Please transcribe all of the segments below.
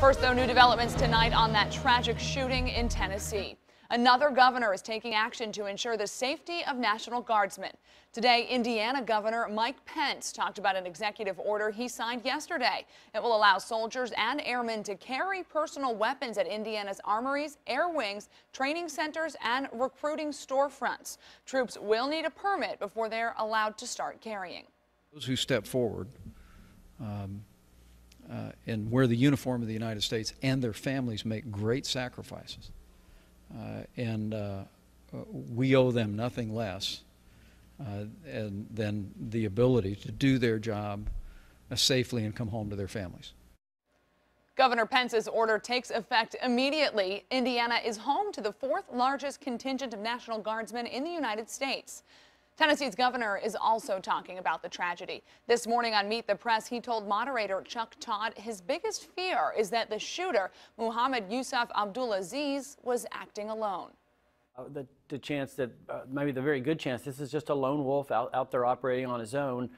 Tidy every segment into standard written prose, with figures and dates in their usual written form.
First, though, new developments tonight on that tragic shooting in Tennessee. Another governor is taking action to ensure the safety of National Guardsmen. Today, Indiana Governor Mike Pence talked about an executive order he signed yesterday. It will allow soldiers and airmen to carry personal weapons at Indiana's armories, air wings, training centers, and recruiting storefronts. Troops will need a permit before they're allowed to start carrying. Those who step forward and wear the uniform of the United States and their families make great sacrifices. We owe them nothing less than the ability to do their job safely and come home to their families. Governor Pence's order takes effect immediately. Indiana is home to the fourth largest contingent of National Guardsmen in the United States. Tennessee's governor is also talking about the tragedy. This morning on Meet the Press, he told moderator Chuck Todd his biggest fear is that the shooter, Muhammad Yusuf Abdulaziz, was acting alone. The chance that, maybe the very good chance, this is just a lone wolf out there operating on his own,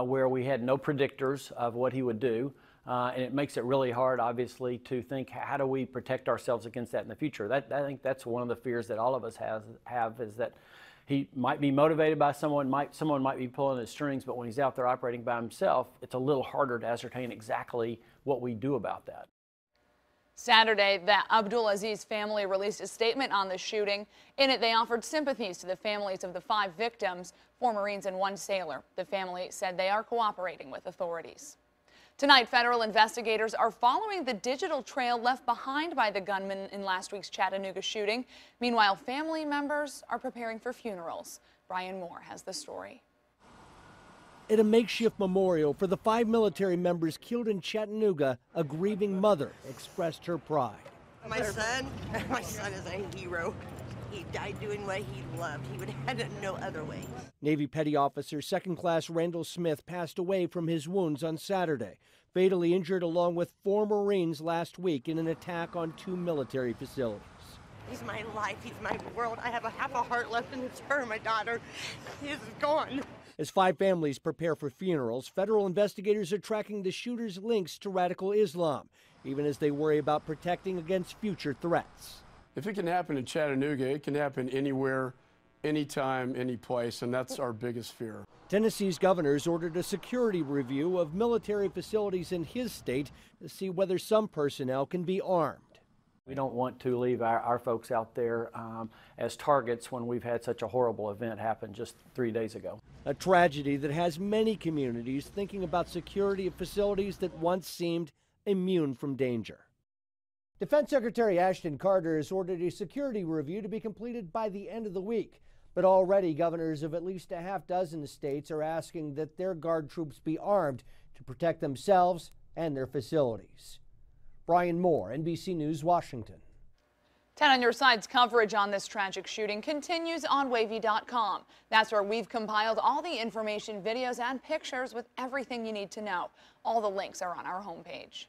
where we had no predictors of what he would do. And it makes it really hard, obviously, to think, how do we protect ourselves against that in the future? I think that's one of the fears that all of us have is that he might be motivated by someone might be pulling his strings, but when he's out there operating by himself, it's a little harder to ascertain exactly what we do about that. Saturday, the Abdulaziz family released a statement on the shooting. In it, they offered sympathies to the families of the 5 victims, 4 Marines and 1 sailor. The family said they are cooperating with authorities. Tonight, federal investigators are following the digital trail left behind by the gunman in last week's Chattanooga shooting. Meanwhile, family members are preparing for funerals. Brian Moore has the story. At a makeshift memorial for the 5 military members killed in Chattanooga, a grieving mother expressed her pride. My son is a hero. He died doing what he loved. He would have had it no other way. Navy Petty Officer 2nd Class Randall Smith passed away from his wounds on Saturday, fatally injured along with 4 Marines last week in an attack on 2 military facilities. He's my life. He's my world. I have half a heart left, and it's her, my daughter. He is gone. As 5 families prepare for funerals, federal investigators are tracking the shooter's links to radical Islam, even as they worry about protecting against future threats. If it can happen in Chattanooga, it can happen anywhere, anytime, any place, and that's our biggest fear. Tennessee's governor's ordered a security review of military facilities in his state to see whether some personnel can be armed. We don't want to leave our folks out there as targets when we've had such a horrible event happen just 3 days ago. A tragedy that has many communities thinking about security of facilities that once seemed immune from danger. Defense Secretary Ashton Carter has ordered a security review to be completed by the end of the week. But already governors of at least a half dozen states are asking that their Guard troops be armed to protect themselves and their facilities. Brian Moore, NBC News, Washington. 10 on your side's coverage on this tragic shooting continues on WAVY.com. That's where we've compiled all the information, videos, and pictures with everything you need to know. All the links are on our homepage.